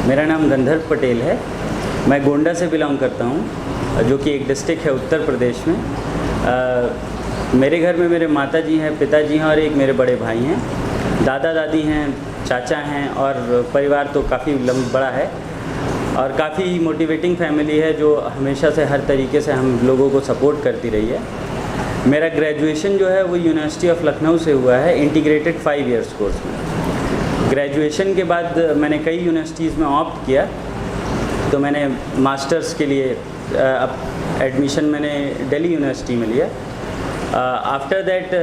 मेरा नाम गंधर्व पटेल है। मैं गोंडा से बिलोंग करता हूँ, जो कि एक डिस्ट्रिक्ट है उत्तर प्रदेश में। मेरे घर में मेरे माता जी हैं, पिताजी हैं और एक मेरे बड़े भाई हैं। दादा दादी हैं, चाचा हैं और परिवार तो काफ़ी बड़ा है और काफ़ी मोटिवेटिंग फैमिली है जो हमेशा से हर तरीके से हम लोगों को सपोर्ट करती रही है। मेरा ग्रेजुएशन जो है वो यूनिवर्सिटी ऑफ लखनऊ से हुआ है, इंटीग्रेटेड 5 इयर्स कोर्स में। ग्रेजुएशन के बाद मैंने कई यूनिवर्सिटीज़ में ऑप्ट किया, तो मैंने मास्टर्स के लिए एडमिशन मैंने दिल्ली यूनिवर्सिटी में लिया। आफ्टर दैट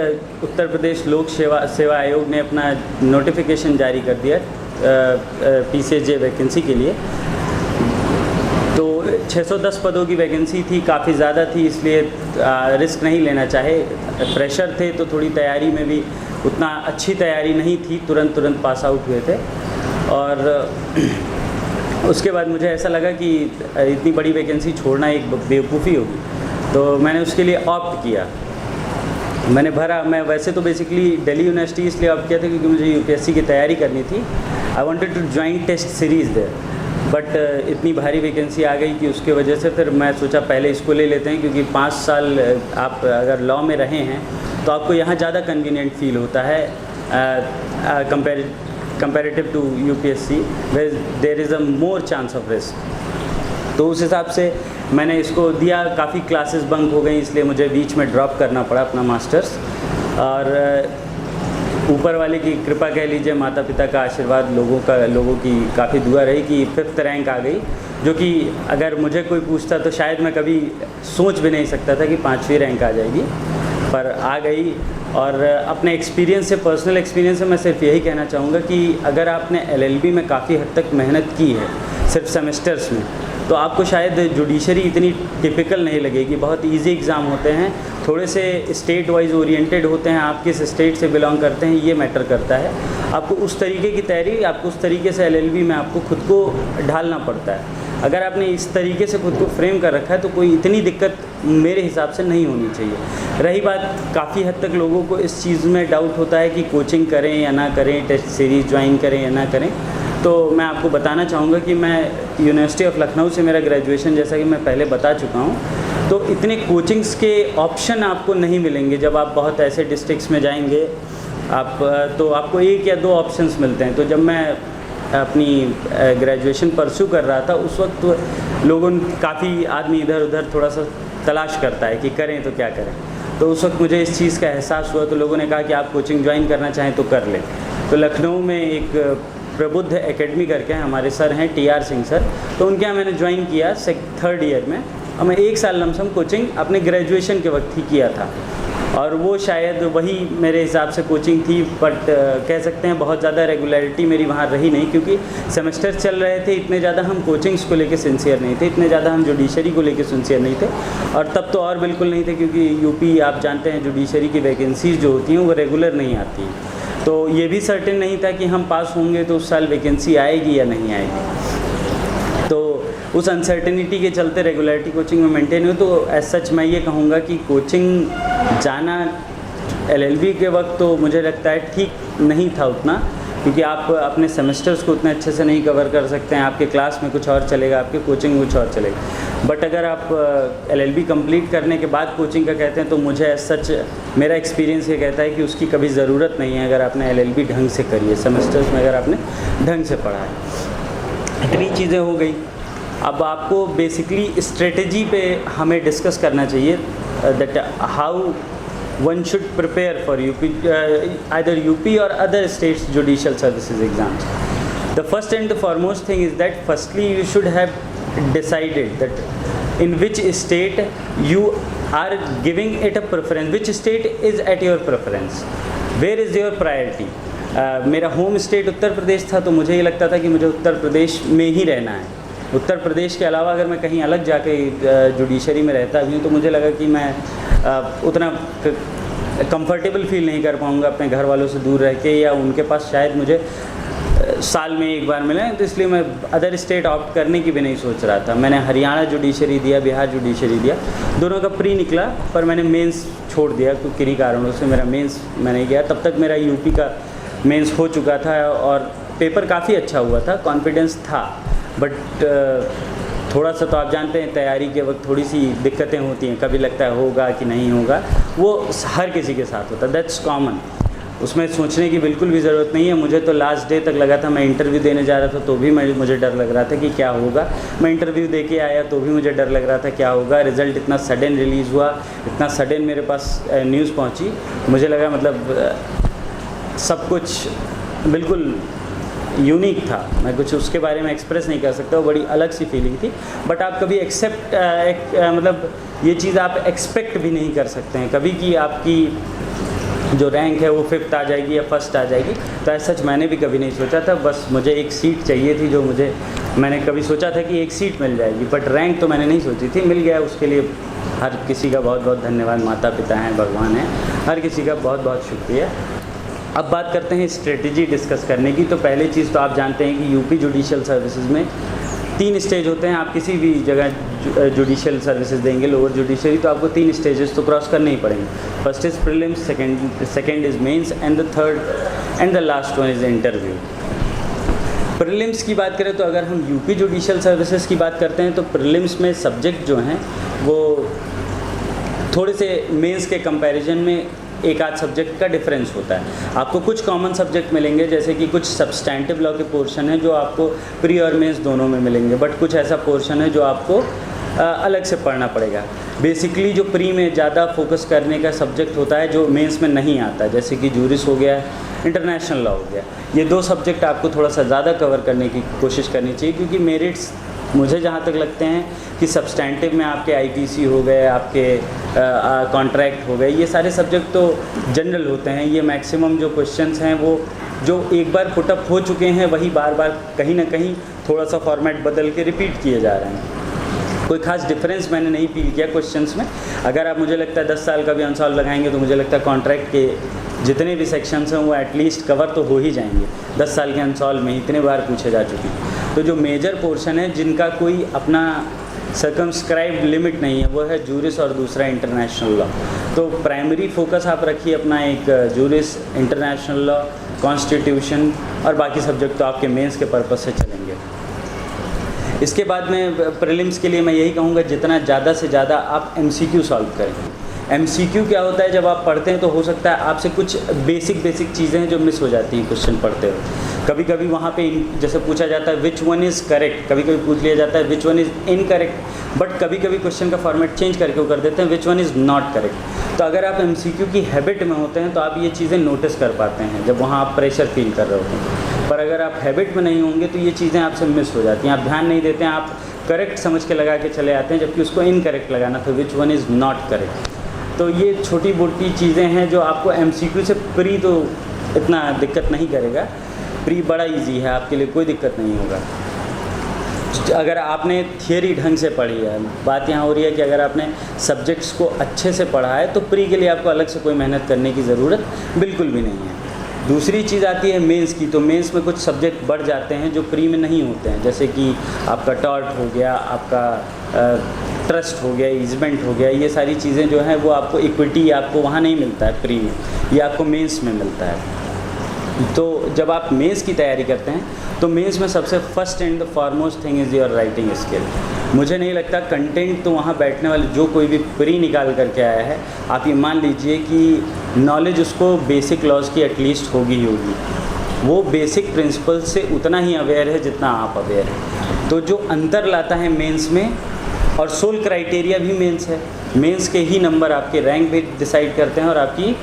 उत्तर प्रदेश लोक सेवा आयोग ने अपना नोटिफिकेशन जारी कर दिया PCSJ वैकेंसी के लिए। तो 610 पदों की वैकेंसी थी, काफ़ी ज़्यादा थी, इसलिए रिस्क नहीं लेना चाहे। फ्रेशर थे तो थोड़ी तैयारी में भी उतना अच्छी तैयारी नहीं थी, तुरंत पास आउट हुए थे। और उसके बाद मुझे ऐसा लगा कि इतनी बड़ी वैकेंसी छोड़ना एक बेवकूफ़ी होगी, तो मैंने उसके लिए ऑप्ट किया। मैंने भरा। मैं वैसे तो बेसिकली दिल्ली यूनिवर्सिटी इसलिए ऑप्ट किया था क्योंकि मुझे UPSC की तैयारी करनी थी। I wanted to join test series there, but इतनी भारी वैकेंसी आ गई कि उसके वजह से फिर मैं सोचा पहले इसको ले लेते हैं, क्योंकि 5 साल आप अगर लॉ में रहे हैं तो आपको यहाँ ज़्यादा कन्वीनियंट फील होता है comparative to UPSC where there is a more chance of risk. तो उस हिसाब से मैंने इसको दिया। काफ़ी क्लासेस बंक हो गई, इसलिए मुझे बीच में ड्रॉप करना पड़ा अपना मास्टर्स। और ऊपर वाले की कृपा कह लीजिए, माता पिता का आशीर्वाद, लोगों की काफ़ी दुआ रही कि 5th रैंक आ गई, जो कि अगर मुझे कोई पूछता तो शायद मैं कभी सोच भी नहीं सकता था कि 5वीं रैंक आ जाएगी, पर आ गई। और अपने एक्सपीरियंस से, पर्सनल एक्सपीरियंस से मैं सिर्फ यही कहना चाहूँगा कि अगर आपने LLB में काफ़ी हद तक मेहनत की है सिर्फ सेमेस्टर्स में, तो आपको शायद जुडिशरी इतनी टिपिकल नहीं लगेगी। बहुत इजी एग्ज़ाम होते हैं, थोड़े से स्टेट वाइज ओरिएंटेड होते हैं, आप किस स्टेट से बिलोंग करते हैं ये मैटर करता है। आपको उस तरीके की तैयारी, आपको उस तरीके से LLB में आपको खुद को ढालना पड़ता है। अगर आपने इस तरीके से खुद को फ्रेम कर रखा है तो कोई इतनी दिक्कत मेरे हिसाब से नहीं होनी चाहिए। रही बात, काफ़ी हद तक लोगों को इस चीज़ में डाउट होता है कि कोचिंग करें या ना करें, टेस्ट सीरीज़ ज्वाइन करें या ना करें। तो मैं आपको बताना चाहूँगा कि मैं यूनिवर्सिटी ऑफ लखनऊ से मेरा ग्रेजुएशन, जैसा कि मैं पहले बता चुका हूँ, तो इतने कोचिंग्स के ऑप्शन आपको नहीं मिलेंगे। जब आप बहुत ऐसे डिस्ट्रिक्ट्स में जाएंगे तो आपको 1 या 2 ऑप्शंस मिलते हैं। तो जब मैं अपनी ग्रेजुएशन परस्यू कर रहा था, उस वक्त काफ़ी आदमी इधर उधर थोड़ा सा तलाश करता है कि करें तो क्या करें। तो उस वक्त मुझे इस चीज़ का एहसास हुआ, तो लोगों ने कहा कि आप कोचिंग ज्वाइन करना चाहें तो कर लें। तो लखनऊ में एक प्रबुद्ध एकेडमी करके हैं, हमारे सर हैं TR सिंह सर, तो उनके यहाँ मैंने ज्वाइन किया 3rd ईयर में। और मैं 1 साल लमसम कोचिंग अपने ग्रेजुएशन के वक्त ही किया था, और वो शायद वही मेरे हिसाब से कोचिंग थी। बट कह सकते हैं बहुत ज़्यादा रेगुलरिटी मेरी वहाँ रही नहीं, क्योंकि सेमेस्टर चल रहे थे, इतने ज़्यादा हम कोचिंग्स को लेके सिंसियर नहीं थे, इतने ज़्यादा हम जुडिशरी को लेके सिंसियर नहीं थे। और तब तो और बिल्कुल नहीं थे, क्योंकि UP आप जानते हैं जुडिशरी की वैकेंसीज जो होती हैं वो रेगुलर नहीं आती। तो ये भी सर्टेन नहीं था कि हम पास होंगे तो उस साल वैकेंसी आएगी या नहीं आएगी। तो उस अनसर्टेनिटी के चलते रेगुलरिटी कोचिंग में मेंटेन हुई। तो एज सच मैं ये कहूँगा कि कोचिंग जाना LLB के वक्त तो मुझे लगता है ठीक नहीं था उतना, क्योंकि आप अपने सेमेस्टर्स को उतने अच्छे से नहीं कवर कर सकते हैं। आपके क्लास में कुछ और चलेगा, आपके कोचिंग में कुछ और चलेगा। बट अगर आप LLB कंप्लीट करने के बाद कोचिंग का कहते हैं, तो मुझे एज सच मेरा एक्सपीरियंस ये कहता है कि उसकी कभी ज़रूरत नहीं है, अगर आपने LLB ढंग से करी है, सेमेस्टर्स में अगर आपने ढंग से पढ़ा है। इतनी चीज़ें हो गई। अब आपको बेसिकली स्ट्रेटजी पे हमें डिस्कस करना चाहिए that how one should prepare for either UP or other states judicial services exams. The first and the foremost thing is that firstly you should have decided that in which state you are giving it a preference, which state is at your preference, where is your priority. मेरा home state Uttar Pradesh था, तो मुझे ये लगता था कि मुझे उत्तर प्रदेश में ही रहना है। उत्तर प्रदेश के अलावा अगर मैं कहीं अलग जाके जुडिशरी में रहता भी हूँ तो मुझे लगा कि मैं उतना कंफर्टेबल फील नहीं कर पाऊँगा अपने घर वालों से दूर रह के, या उनके पास शायद मुझे साल में 1 बार मिले। तो इसलिए मैं अदर स्टेट ऑप्ट करने की भी नहीं सोच रहा था। मैंने हरियाणा जुडिशरी दिया, बिहार जुडिशरी दिया, दोनों का प्री निकला, पर मैंने मेंस छोड़ दिया किन्हीं कारणों से। मेरा मेंस मैं नहीं गया, तब तक मेरा UP का मेंस हो चुका था और पेपर काफ़ी अच्छा हुआ था, कॉन्फिडेंस था। बट थोड़ा सा तो आप जानते हैं तैयारी के वक्त थोड़ी सी दिक्कतें होती हैं, कभी लगता है होगा कि नहीं होगा, वो हर किसी के साथ होता है, दैट्स कॉमन। उसमें सोचने की बिल्कुल भी ज़रूरत नहीं है। मुझे तो लास्ट डे तक लगा था, मैं इंटरव्यू देने जा रहा था तो भी मुझे डर लग रहा था कि क्या होगा। मैं इंटरव्यू दे के आया तो भी मुझे डर लग रहा था क्या होगा। रिज़ल्ट इतना सडन रिलीज़ हुआ, इतना सडन मेरे पास न्यूज़ पहुंची, मुझे लगा मतलब सब कुछ बिल्कुल यूनिक था। मैं कुछ उसके बारे में एक्सप्रेस नहीं कर सकता, वो बड़ी अलग सी फीलिंग थी। बट आप कभी मतलब ये चीज़ आप एक्सपेक्ट भी नहीं कर सकते हैं कभी कि आपकी जो रैंक है वो 5th आ जाएगी या 1st आ जाएगी। तो ऐसा सच मैंने भी कभी नहीं सोचा था। बस मुझे एक सीट चाहिए थी, जो मैंने कभी सोचा था कि एक सीट मिल जाएगी, बट रैंक तो मैंने नहीं सोची थी। मिल गया, उसके लिए हर किसी का बहुत बहुत धन्यवाद। माता पिता हैं, भगवान हैं, हर किसी का बहुत बहुत शुक्रिया। अब बात करते हैं स्ट्रेटजी डिस्कस करने की। तो पहली चीज़ तो आप जानते हैं कि यूपी जुडिशियल सर्विसेज में 3 स्टेज होते हैं। आप किसी भी जगह जुडिशियल सर्विसेज देंगे, लोअर जुडिशरी, तो आपको 3 स्टेजेस तो क्रॉस करने ही पड़ेंगे। First is prelims, second is mains and the third and the last one is interview. Prelims की बात करें तो अगर हम यूपी जुडिशियल सर्विसेज की बात करते हैं तो प्रीलिम्स में सब्जेक्ट जो हैं वो थोड़े से मेंस के कंपैरिजन में एक आध सब्जेक्ट का डिफरेंस होता है। आपको कुछ कॉमन सब्जेक्ट मिलेंगे, जैसे कि कुछ सब्सटैंटिव लॉ के पोर्शन है जो आपको प्री और मेंस दोनों में मिलेंगे, बट कुछ ऐसा पोर्शन है जो आपको अलग से पढ़ना पड़ेगा। बेसिकली जो प्री में ज़्यादा फोकस करने का सब्जेक्ट होता है जो मेंस में नहीं आता, जैसे कि जूरिस हो गया, इंटरनेशनल लॉ हो गया। ये 2 सब्जेक्ट आपको थोड़ा सा ज़्यादा कवर करने की कोशिश करनी चाहिए, क्योंकि मेरिट्स मुझे जहाँ तक लगते हैं कि सब्सटैंटिव में आपके आईपीसी हो गए, आपके कॉन्ट्रैक्ट हो गए, ये सारे सब्जेक्ट तो जनरल होते हैं। ये मैक्सिमम जो क्वेश्चंस हैं वो जो एक बार पुटअप हो चुके हैं वही बार बार कहीं ना कहीं थोड़ा सा फॉर्मेट बदल के रिपीट किए जा रहे हैं। कोई खास डिफरेंस मैंने नहीं फील किया क्वेश्चंस में। अगर आप मुझे लगता है 10 साल का भी अनसॉल्व लगाएंगे तो मुझे लगता है कॉन्ट्रैक्ट के जितने भी सेक्शंस हैं वो एटलीस्ट कवर तो हो ही जाएंगे। 10 साल के अनसॉल्व में इतने बार पूछे जा चुके हैं। तो जो मेजर पोर्शन है जिनका कोई अपना सर्कमस्क्राइब्ड लिमिट नहीं है वो है जूरिस और दूसरा इंटरनेशनल लॉ। तो प्राइमरी फोकस आप रखिए अपना एक जूरिस, इंटरनेशनल लॉ, कॉन्स्टिट्यूशन, और बाकी सब्जेक्ट तो आपके मेंस के पर्पस से चलेंगे। इसके बाद में प्रीलिम्स के लिए मैं यही कहूँगा जितना ज़्यादा से ज़्यादा आप MCQ सॉल्व करें। MCQ क्या होता है, जब आप पढ़ते हैं तो हो सकता है आपसे कुछ बेसिक चीज़ें हैं जो मिस हो जाती हैं क्वेश्चन पढ़ते हुए। कभी कभी वहाँ पे जैसे पूछा जाता है विच वन इज़ करेक्ट, कभी कभी पूछ लिया जाता है which one is incorrect, but कभी कभी क्वेश्चन का फॉर्मेट चेंज करके वो कर देते हैं which one is not correct. तो अगर आप MCQ की हैबिट में होते हैं तो आप ये चीज़ें नोटिस कर पाते हैं जब वहाँ आप प्रेशर फील कर रहे होते हैं। पर अगर आप हैबिट में नहीं होंगे तो ये चीज़ें आपसे मिस हो जाती हैं, आप ध्यान नहीं देते हैं, आप करेक्ट समझ के लगा के चले आते हैं जबकि उसको इनकरेक्ट लगाना था, which one is not correct. तो ये छोटी मोटी चीज़ें हैं जो आपको MCQ से प्री तो इतना दिक्कत नहीं करेगा। प्री बड़ा इजी है, आपके लिए कोई दिक्कत नहीं होगा अगर आपने थियरी ढंग से पढ़ी है। बात यहाँ हो रही है कि अगर आपने सब्जेक्ट्स को अच्छे से पढ़ा है तो प्री के लिए आपको अलग से कोई मेहनत करने की ज़रूरत बिल्कुल भी नहीं है। दूसरी चीज़ आती है मेंस की। तो मेंस में कुछ सब्जेक्ट बढ़ जाते हैं जो प्री में नहीं होते हैं, जैसे कि आपका टॉर्ट हो गया, आपका ट्रस्ट हो गया, ईजमेंट हो गया। ये सारी चीज़ें जो हैं वो आपको इक्विटी आपको वहाँ नहीं मिलता है प्री में, ये आपको मेंस में मिलता है। तो जब आप मेंस की तैयारी करते हैं तो मेंस में सबसे first and the foremost thing is your writing skill. मुझे नहीं लगता कंटेंट तो वहाँ बैठने वाले जो कोई भी प्री निकाल करके आया है, आप ये मान लीजिए कि नॉलेज उसको बेसिक लॉज की एटलीस्ट होगी ही होगी। वो बेसिक प्रिंसिपल से उतना ही अवेयर है जितना आप अवेयर हैं। तो जो अंतर लाता है मेंस में, और सोल क्राइटेरिया भी मेंस है, मेंस के ही नंबर आपके रैंक भी डिसाइड करते हैं और आपकी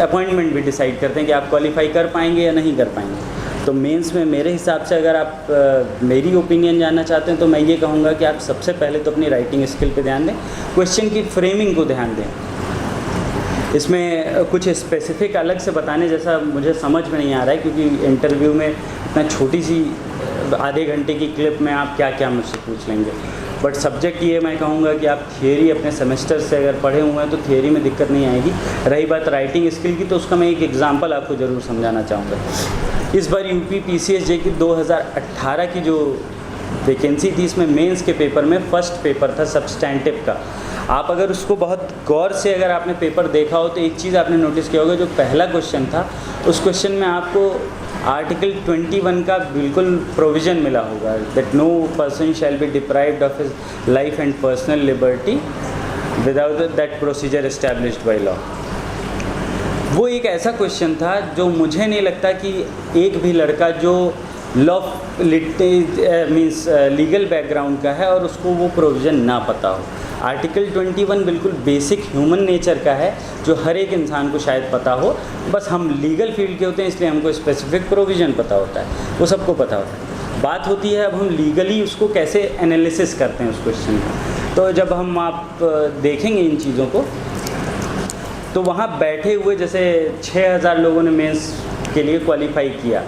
अपॉइंटमेंट भी डिसाइड करते हैं कि आप क्वालिफाई कर पाएंगे या नहीं कर पाएंगे। तो मेंस में मेरे हिसाब से अगर आप मेरी ओपिनियन जानना चाहते हैं तो मैं ये कहूँगा कि आप सबसे पहले तो अपनी राइटिंग स्किल पे ध्यान दें, क्वेश्चन की फ्रेमिंग को ध्यान दें। इसमें कुछ स्पेसिफिक अलग से बताने जैसा मुझे समझ में नहीं आ रहा है, क्योंकि इंटरव्यू में इतना छोटी सी आधे घंटे की क्लिप में आप क्या क्या मुझसे पूछ लेंगे। बट सब्जेक्ट ये मैं कहूँगा कि आप थियरी अपने सेमेस्टर से अगर पढ़े हुए हैं तो थियरी में दिक्कत नहीं आएगी। रही बात राइटिंग स्किल की, तो उसका मैं एक एग्जांपल आपको ज़रूर समझाना चाहूँगा। इस बार यूपी PCSJ की 2018 की जो वैकेंसी थी, इसमें मेंस के पेपर में फर्स्ट पेपर था सब्सटैंटिव का। आप अगर उसको बहुत गौर से अगर आपने पेपर देखा हो तो एक चीज़ आपने नोटिस किया होगा, जो पहला क्वेश्चन था उस क्वेश्चन में आपको आर्टिकल 21 का बिल्कुल प्रोविज़न मिला होगा that no person shall be deprived of his life and personal liberty without that procedure established by law. वो एक ऐसा क्वेश्चन था जो मुझे नहीं लगता कि एक भी लड़का जो लॉ मीन्स लीगल बैकग्राउंड का है और उसको वो प्रोविज़न ना पता हो। आर्टिकल 21 बिल्कुल बेसिक ह्यूमन नेचर का है जो हर एक इंसान को शायद पता हो, बस हम लीगल फील्ड के होते हैं इसलिए हमको स्पेसिफिक प्रोविज़न पता होता है, वो सबको पता होता है। बात होती है अब हम लीगली उसको कैसे एनालिसिस करते हैं उस क्वेश्चन का। तो जब हम आप देखेंगे इन चीज़ों को तो वहाँ बैठे हुए जैसे 6000 लोगों ने मेंस के लिए क्वालिफाई किया,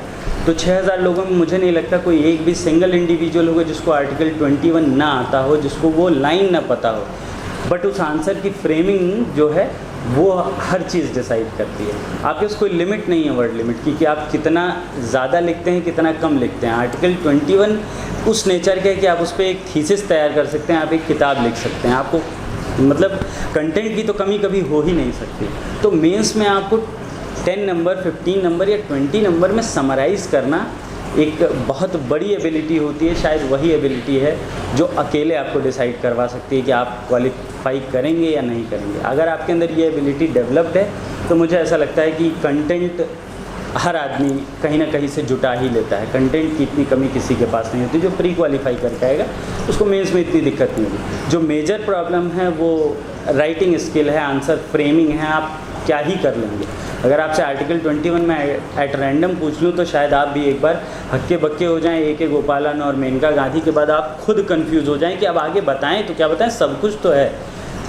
तो 6000 लोगों में मुझे नहीं लगता कोई एक भी सिंगल इंडिविजुअल होगा जिसको आर्टिकल 21 ना आता हो, जिसको वो लाइन ना पता हो। बट उस आंसर की फ्रेमिंग जो है वो हर चीज़ डिसाइड करती है। आपके पास कोई लिमिट नहीं है वर्ड लिमिट की कि आप कितना ज़्यादा लिखते हैं कितना कम लिखते हैं। आर्टिकल 21 उस नेचर का है कि आप उस पर एक थीसिस तैयार कर सकते हैं, आप एक किताब लिख सकते हैं, आपको मतलब कंटेंट की तो कमी कभी हो ही नहीं सकती। तो मेंस में आपको 10 नंबर 15 नंबर या 20 नंबर में समराइज़ करना एक बहुत बड़ी एबिलिटी होती है। शायद वही एबिलिटी है जो अकेले आपको डिसाइड करवा सकती है कि आप क्वालिफाई करेंगे या नहीं करेंगे। अगर आपके अंदर ये एबिलिटी डेवलप्ड है तो मुझे ऐसा लगता है कि कंटेंट हर आदमी कहीं ना कहीं से जुटा ही लेता है। कंटेंट की इतनी कमी किसी के पास नहीं होती। जो प्री क्वालिफाई करके आएगा उसको मेंस में इतनी दिक्कत नहीं होगी। जो मेजर प्रॉब्लम है वो राइटिंग स्किल है, आंसर फ्रेमिंग है, आप क्या ही कर लेंगे। अगर आपसे आर्टिकल 21 में एट रैंडम पूछ लूँ तो शायद आप भी एक बार हक्के बक्के हो जाएं। ए के गोपालन और मेनका गांधी के बाद आप खुद कंफ्यूज हो जाएं कि अब आगे बताएं तो क्या बताएं। सब कुछ तो है,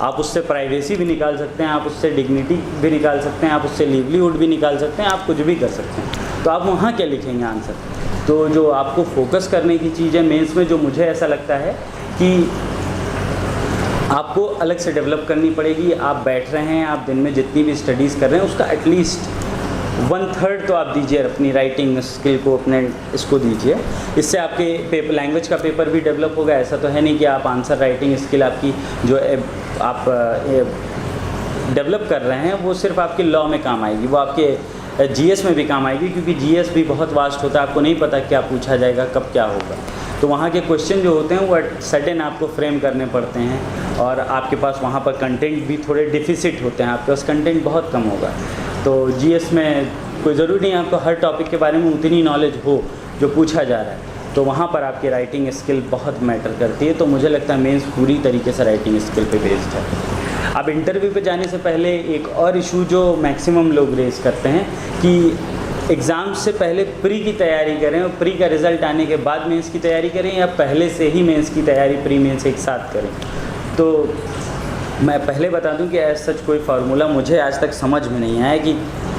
आप उससे प्राइवेसी भी निकाल सकते हैं, आप उससे डिग्निटी भी निकाल सकते हैं, आप उससे लिवलीहुड भी निकाल सकते हैं, आप कुछ भी कर सकते हैं। तो आप वहाँ क्या लिखेंगे आंसर। तो जो आपको फोकस करने की चीज़ है मेंस में, जो मुझे ऐसा लगता है कि आपको अलग से डेवलप करनी पड़ेगी। आप बैठ रहे हैं, आप दिन में जितनी भी स्टडीज़ कर रहे हैं उसका एटलीस्ट 1/3 तो आप दीजिए अपनी राइटिंग स्किल को, अपने इसको दीजिए। इससे आपके पेपर लैंग्वेज का पेपर भी डेवलप होगा। ऐसा तो है नहीं कि आप आंसर राइटिंग स्किल आपकी जो आप डेवलप कर रहे हैं वो सिर्फ आपके लॉ में काम आएगी, वो आपके जीएस में भी काम आएगी, क्योंकि जीएस भी बहुत वास्ट होता है। आपको नहीं पता क्या पूछा जाएगा, कब क्या होगा। तो वहाँ के क्वेश्चन जो होते हैं वो सडन आपको फ्रेम करने पड़ते हैं और आपके पास वहाँ पर कंटेंट भी थोड़े डिफिसिट होते हैं, आपके पास कंटेंट बहुत कम होगा। तो जीएस में कोई ज़रूरी नहीं आपको हर टॉपिक के बारे में उतनी नॉलेज हो जो पूछा जा रहा है, तो वहाँ पर आपकी राइटिंग स्किल बहुत मैटर करती है। तो मुझे लगता है मेंस पूरी तरीके से राइटिंग स्किल पे बेस्ड है। अब इंटरव्यू पे जाने से पहले एक और इशू जो मैक्सिमम लोग रेज करते हैं कि एग्ज़ाम से पहले प्री की तैयारी करें और प्री का रिज़ल्ट आने के बाद मेंस की तैयारी करें, या पहले से ही मेंस की तैयारी प्री मेंस एक साथ करें। तो मैं पहले बता दूं कि ऐसा कोई फार्मूला मुझे आज तक समझ में नहीं आया कि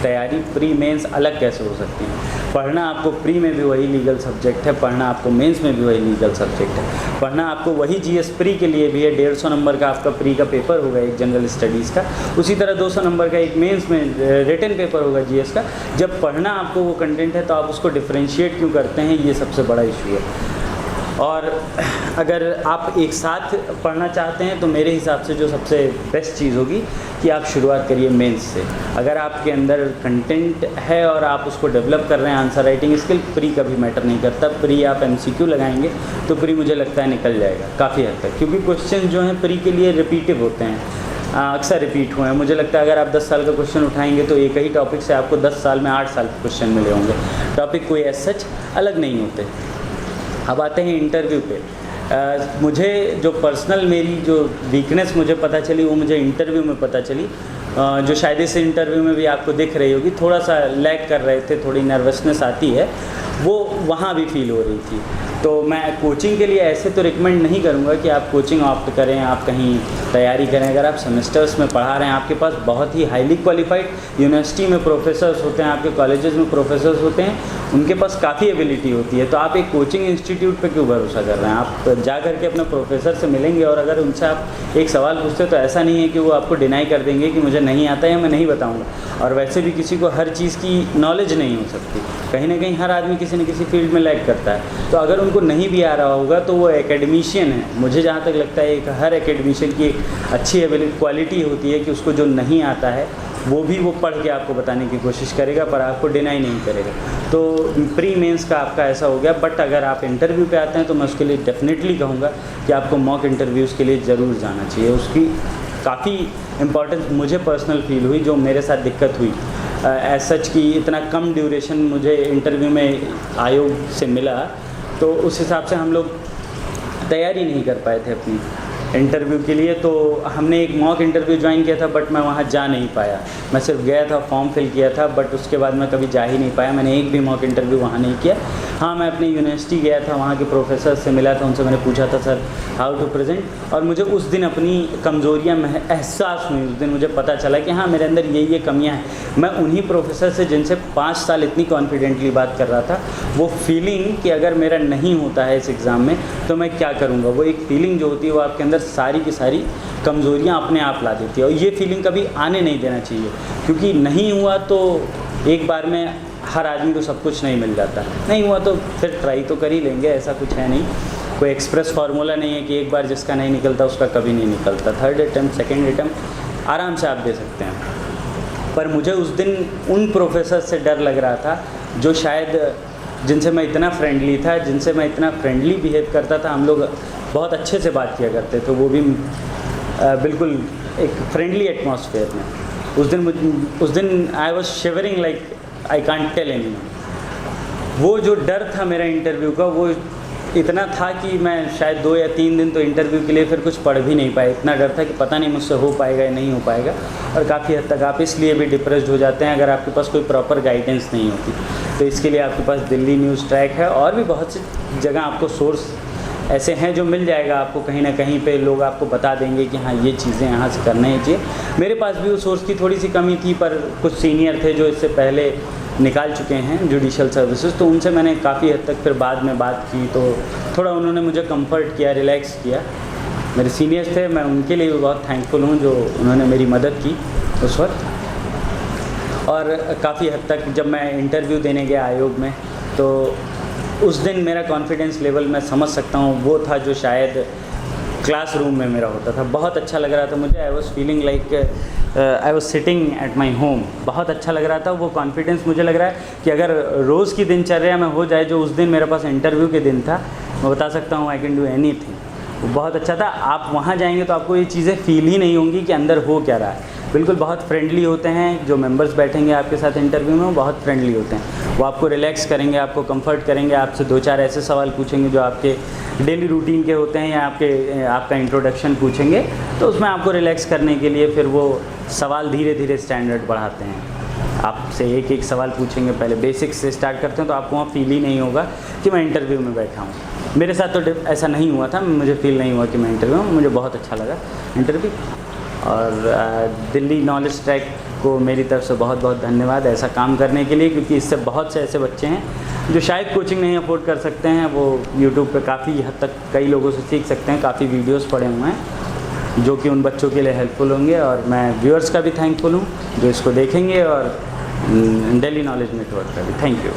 तैयारी प्री मेंस अलग कैसे हो सकती है। पढ़ना आपको प्री में भी वही लीगल सब्जेक्ट है, पढ़ना आपको मेंस में भी वही लीगल सब्जेक्ट है, पढ़ना आपको वही जीएस प्री के लिए भी है। 150 नंबर का आपका प्री का पेपर होगा एक जनरल स्टडीज़ का, उसी तरह 200 नंबर का एक मेंस में रिटन पेपर होगा जीएस का। जब पढ़ना आपको वो कंटेंट है तो आप उसको डिफ्रेंशिएट क्यों करते हैं, ये सबसे बड़ा इशू है। और अगर आप एक साथ पढ़ना चाहते हैं तो मेरे हिसाब से जो सबसे बेस्ट चीज़ होगी कि आप शुरुआत करिए मेंस से। अगर आपके अंदर कंटेंट है और आप उसको डेवलप कर रहे हैं, आंसर राइटिंग स्किल, प्री का भी मैटर नहीं करता। प्री आप एमसीक्यू लगाएंगे तो प्री मुझे लगता है निकल जाएगा काफ़ी हद तक, क्योंकि क्वेश्चन जो हैं प्री के लिए रिपीटिव होते हैं, अक्सर रिपीट हुए हैं। मुझे लगता है अगर आप 10 साल का क्वेश्चन उठाएंगे तो एक ही टॉपिक से आपको 10 साल में 8 साल के क्वेश्चन मिले होंगे। टॉपिक कोई एज सच अलग नहीं होते। अब आते हैं इंटरव्यू पे। मुझे जो पर्सनल मेरी जो वीकनेस मुझे पता चली वो मुझे इंटरव्यू में पता चली, जो शायद इस इंटरव्यू में भी आपको दिख रही होगी। थोड़ा सा लैग कर रहे थे, थोड़ी नर्वसनेस आती है, वो वहाँ भी फील हो रही थी। तो मैं कोचिंग के लिए ऐसे तो रिकमेंड नहीं करूँगा कि आप कोचिंग ऑप्ट करें, आप कहीं तैयारी करें। अगर आप सेमेस्टर्स में पढ़ा रहे हैं, आपके पास बहुत ही हाईली क्वालिफाइड यूनिवर्सिटी में प्रोफेसर्स होते हैं, आपके कॉलेजेस में प्रोफेसर्स होते हैं, उनके पास काफ़ी एबिलिटी होती है। तो आप एक कोचिंग इंस्टीट्यूट पे क्यों भरोसा कर रहे हैं। आप जा करके अपने प्रोफेसर से मिलेंगे और अगर उनसे आप एक सवाल पूछते तो ऐसा नहीं है कि वो आपको डिनाई कर देंगे कि मुझे नहीं आता है, मैं नहीं बताऊँगा। और वैसे भी किसी को हर चीज़ की नॉलेज नहीं हो सकती, कहीं ना कहीं हर आदमी किसी न किसी फील्ड में लैग करता है। तो अगर उनको नहीं भी आ रहा होगा तो वो एकेडमिशियन है। मुझे जहाँ तक लगता है एक हर एकेडमिशियन की एक अच्छी क्वालिटी होती है कि उसको जो नहीं आता है वो भी वो पढ़ के आपको बताने की कोशिश करेगा, पर आपको डिनाई नहीं करेगा। तो प्री मेंस का आपका ऐसा हो गया। बट अगर आप इंटरव्यू पे आते हैं तो मैं उसके लिए डेफिनेटली कहूँगा कि आपको मॉक इंटरव्यूज़ के लिए ज़रूर जाना चाहिए। उसकी काफ़ी इम्पोर्टेंस मुझे पर्सनल फील हुई, जो मेरे साथ दिक्कत हुई एज सच कि इतना कम ड्यूरेशन मुझे इंटरव्यू में आयोग से मिला, तो उस हिसाब से हम लोग तैयारी नहीं कर पाए थे अपनी इंटरव्यू के लिए। तो हमने एक मॉक इंटरव्यू ज्वाइन किया था, बट मैं वहाँ जा नहीं पाया। मैं सिर्फ गया था, फॉर्म फिल किया था, बट उसके बाद मैं कभी जा ही नहीं पाया। मैंने एक भी मॉक इंटरव्यू वहाँ नहीं किया। हाँ, मैं अपनी यूनिवर्सिटी गया था, वहाँ के प्रोफेसर से मिला था, उनसे मैंने पूछा था सर हाउ टू प्रेजेंट, और मुझे उस दिन अपनी कमज़ोरियाँ एहसास हुई। उस दिन मुझे पता चला कि हाँ, मेरे अंदर ये कमियाँ हैं। मैं उन्हीं प्रोफेसर से जिनसे 5 साल इतनी कॉन्फिडेंटली बात कर रहा था, वो फीलिंग कि अगर मेरा नहीं होता है इस एग्ज़ाम में तो मैं क्या करूँगा, वो एक फीलिंग जो होती है वो आपके अंदर सारी की सारी कमज़ोरियाँ अपने आप ला देती है। और ये फीलिंग कभी आने नहीं देना चाहिए, क्योंकि नहीं हुआ तो एक बार में हर आदमी को सब कुछ नहीं मिल जाता। नहीं हुआ तो फिर ट्राई तो कर ही लेंगे, ऐसा कुछ है नहीं। कोई एक्सप्रेस फार्मूला नहीं है कि एक बार जिसका नहीं निकलता उसका कभी नहीं निकलता। 3rd अटैम्प्ट 2nd अटैम्प्ट आराम से आप दे सकते हैं। पर मुझे उस दिन उन प्रोफेसर से डर लग रहा था जो शायद जिनसे मैं इतना फ्रेंडली था, जिनसे मैं इतना फ्रेंडली बिहेव करता था, हम लोग बहुत अच्छे से बात किया करते थे, वो भी बिल्कुल एक फ्रेंडली एटमॉस्फेयर में। उस दिन I was shivering like I can't tell anyone. वो जो डर था मेरा इंटरव्यू का, वो इतना था कि मैं शायद 2 या 3 दिन तो इंटरव्यू के लिए फिर कुछ पढ़ भी नहीं पाया। इतना डर था कि पता नहीं मुझसे हो पाएगा या नहीं हो पाएगा। और काफ़ी हद तक आप इसलिए भी डिप्रेस्ड हो जाते हैं अगर आपके पास कोई प्रॉपर गाइडेंस नहीं होती। तो इसके लिए आपके पास दिल्ली न्यूज़ ट्रैक है, और भी बहुत सी जगह आपको सोर्स ऐसे हैं जो मिल जाएगा आपको, कहीं ना कहीं पे लोग आपको बता देंगे कि हाँ ये चीज़ें यहाँ से करना ही चाहिए। मेरे पास भी उस सोर्स की थोड़ी सी कमी थी, पर कुछ सीनियर थे जो इससे पहले निकाल चुके हैं जुडिशल सर्विसेज, तो उनसे मैंने काफ़ी हद तक फिर बाद में बात की, तो थोड़ा उन्होंने मुझे कंफर्ट किया, रिलैक्स किया। मेरे सीनियर्स थे, मैं उनके लिए भी बहुत थैंकफुल हूँ जो उन्होंने मेरी मदद की उस वक्त। और काफ़ी हद तक जब मैं इंटरव्यू देने गया आयोग में, तो उस दिन मेरा कॉन्फिडेंस लेवल मैं समझ सकता हूँ वो था जो शायद क्लासरूम में मेरा होता था। बहुत अच्छा लग रहा था मुझे। I was feeling like I was sitting at my home. बहुत अच्छा लग रहा था। वो कॉन्फिडेंस मुझे लग रहा है कि अगर रोज़ की दिनचर्या में हो जाए जो उस दिन मेरे पास इंटरव्यू के दिन था, मैं बता सकता हूँ आई कैन डू एनीथिंग। वो बहुत अच्छा था। आप वहाँ जाएंगे तो आपको ये चीज़ें फील ही नहीं होंगी कि अंदर हो क्या रहा है। बिल्कुल बहुत फ्रेंडली होते हैं जो मेंबर्स बैठेंगे आपके साथ इंटरव्यू में, वो बहुत फ्रेंडली होते हैं। वो आपको रिलैक्स करेंगे, आपको कंफर्ट करेंगे, आपसे 2-4 ऐसे सवाल पूछेंगे जो आपके डेली रूटीन के होते हैं, या आपका इंट्रोडक्शन पूछेंगे, तो उसमें आपको रिलैक्स करने के लिए फिर वो सवाल धीरे धीरे स्टैंडर्ड बढ़ाते हैं। आपसे एक सवाल पूछेंगे, पहले बेसिक्स से स्टार्ट करते हैं, तो आपको वहाँ फील ही नहीं होगा कि मैं इंटरव्यू में बैठा हूँ। मेरे साथ तो ऐसा नहीं हुआ था, मुझे फील नहीं हुआ कि मैं इंटरव्यू में। मुझे बहुत अच्छा लगा इंटरव्यू। और दिल्ली नॉलेज ट्रैक को मेरी तरफ से बहुत बहुत धन्यवाद ऐसा काम करने के लिए, क्योंकि इससे बहुत से ऐसे बच्चे हैं जो शायद कोचिंग नहीं अफोर्ड कर सकते हैं, वो यूट्यूब पे काफ़ी हद तक कई लोगों से सीख सकते हैं। काफ़ी वीडियोस पड़े हुए हैं जो कि उन बच्चों के लिए हेल्पफुल होंगे। और मैं व्यूअर्स का भी थैंकफुल हूँ जो इसको देखेंगे, और दिल्ली नॉलेज नेटवर्क का भी थैंक यू।